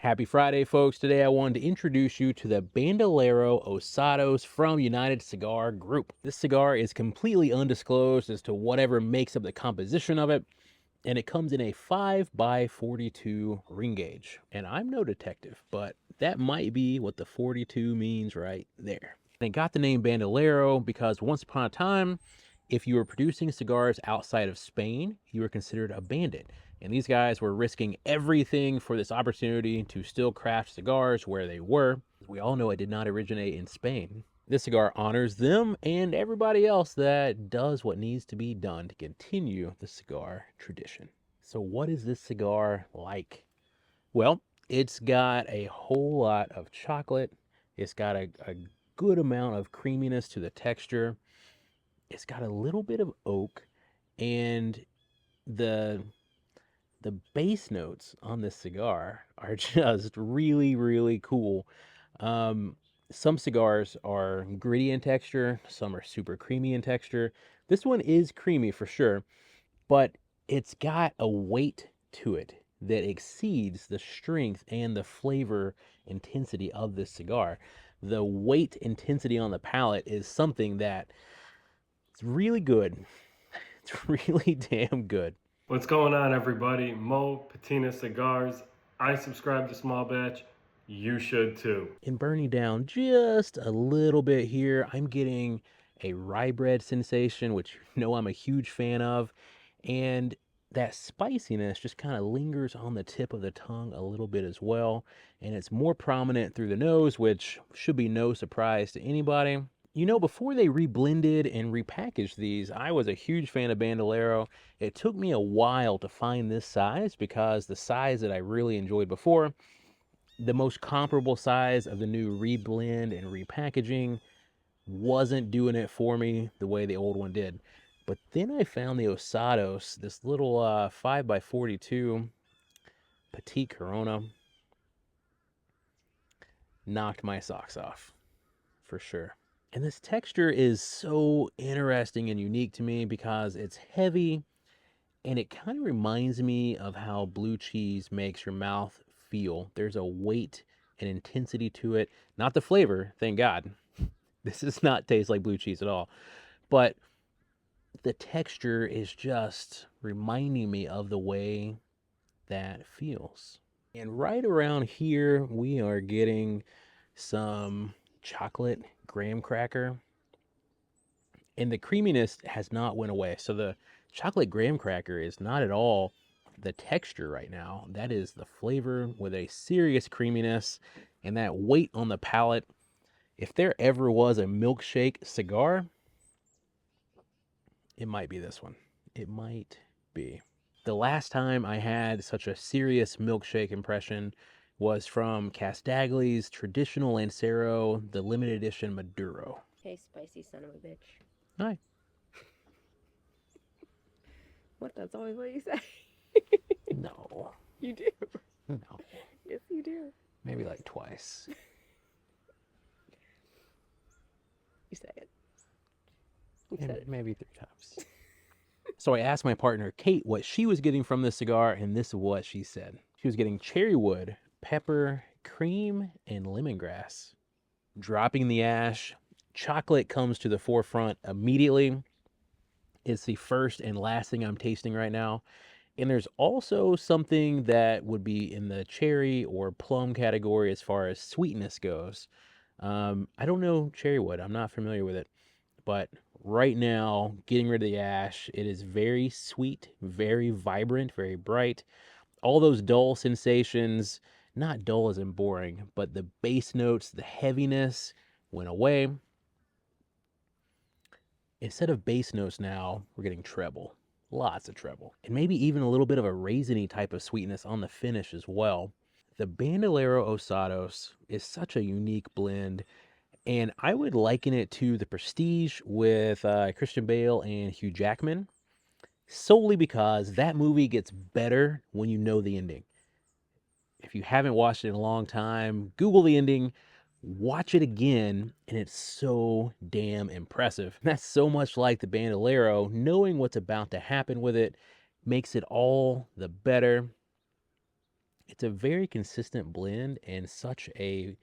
Happy Friday, folks. Today I wanted to introduce you to the Bandolero Osados from United Cigar Group. This cigar is completely undisclosed as to whatever makes up the composition of it, and it comes in a 5x42 ring gauge. And I'm no detective, but that might be what the 42 means right there. And it got the name Bandolero because once upon a time, if you were producing cigars outside of Spain, you were considered a bandit. And these guys were risking everything for this opportunity to still craft cigars where they were. We all know it did not originate in Spain. This cigar honors them and everybody else that does what needs to be done to continue the cigar tradition. So what is this cigar like? Well, it's got a whole lot of chocolate. It's got a good amount of creaminess to the texture. It's got a little bit of oak, and the the bass notes on this cigar are just really, really cool. Um, some cigars are gritty in texture, some are super creamy in texture. This one is creamy for sure, but it's got a weight to it that exceeds the strength and the flavor intensity of this cigar. The weight intensity on the palate is something that it's really good. It's really damn good. What's going on, everybody? Mo Patina Cigars. I subscribe to Small Batch. You should too. In burning down just a little bit here, I'm getting a rye bread sensation, which you know I'm a huge fan of. And that spiciness just kind of lingers on the tip of the tongue a little bit as well. And it's more prominent through the nose, which should be no surprise to anybody. You know, before they reblended and repackaged these, I was a huge fan of Bandolero. It took me a while to find this size because the size that I really enjoyed before, the most comparable size of the new reblend and repackaging, wasn't doing it for me the way the old one did. But then I found the Osados, this little 5x42 Petite Corona, knocked my socks off for sure. And this texture is so interesting and unique to me because it's heavy and it kind of reminds me of how blue cheese makes your mouth feel. There's a weight and intensity to it. Not the flavor, thank God. This does not taste like blue cheese at all. But the texture is just reminding me of the way that feels. And right around here, we are getting some chocolate graham cracker, and the creaminess has not went away. So the chocolate graham cracker is not at all the texture right now. That is the flavor with a serious creaminess and that weight on the palate. If there ever was a milkshake cigar, it might be this one. It might be. The last time I had such a serious milkshake impression was from Castagli's traditional Lancero, the limited edition Maduro. Hey, spicy son of a bitch. Hi. What? That's always what you say. No. You do. No. Yes, you do. Maybe like twice. You say it. You said it. Maybe 3 times. So I asked my partner, Kate, what she was getting from this cigar, and this is what she said. She was getting cherry wood, pepper, cream, and lemongrass. Dropping the ash, chocolate comes to the forefront immediately. It's the first and last thing I'm tasting right now. And there's also something that would be in the cherry or plum category as far as sweetness goes. I don't know cherry wood. I'm not familiar with it. But right now, getting rid of the ash, it is very sweet, very vibrant, very bright. All those dull sensations, not dull as in boring, but the bass notes, the heaviness went away. Instead of bass notes now, we're getting treble. Lots of treble. And maybe even a little bit of a raisiny type of sweetness on the finish as well. The Bandolero Osados is such a unique blend, and I would liken it to the Prestige with Christian Bale and Hugh Jackman, solely because that movie gets better when you know the ending. If you haven't watched it in a long time, Google the ending, watch it again, and it's so damn impressive. That's so much like the Bandolero. Knowing what's about to happen with it makes it all the better. It's a very consistent blend and such a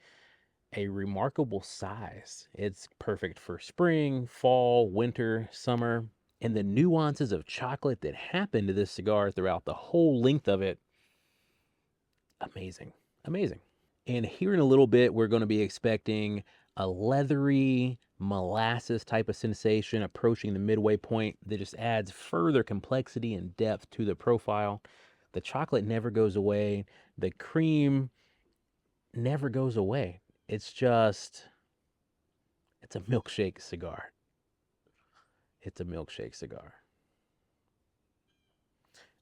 remarkable size. It's perfect for spring, fall, winter, summer, and the nuances of chocolate that happen to this cigar throughout the whole length of it. Amazing. Amazing. And here in a little bit, we're going to be expecting a leathery molasses type of sensation approaching the midway point that just adds further complexity and depth to the profile. The chocolate never goes away. The cream never goes away. It's just, it's a milkshake cigar. It's a milkshake cigar.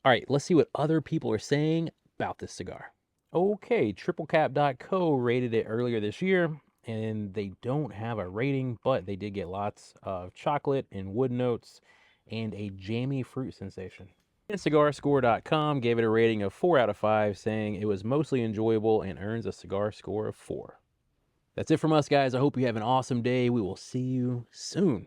All right, let's see what other people are saying about this cigar. Okay, triplecap.co rated it earlier this year, and they don't have a rating, but they did get lots of chocolate and wood notes and a jammy fruit sensation. And cigarscore.com gave it a rating of 4 out of 5, saying it was mostly enjoyable and earns a cigar score of 4. That's it from us, guys. I hope you have an awesome day. We will see you soon.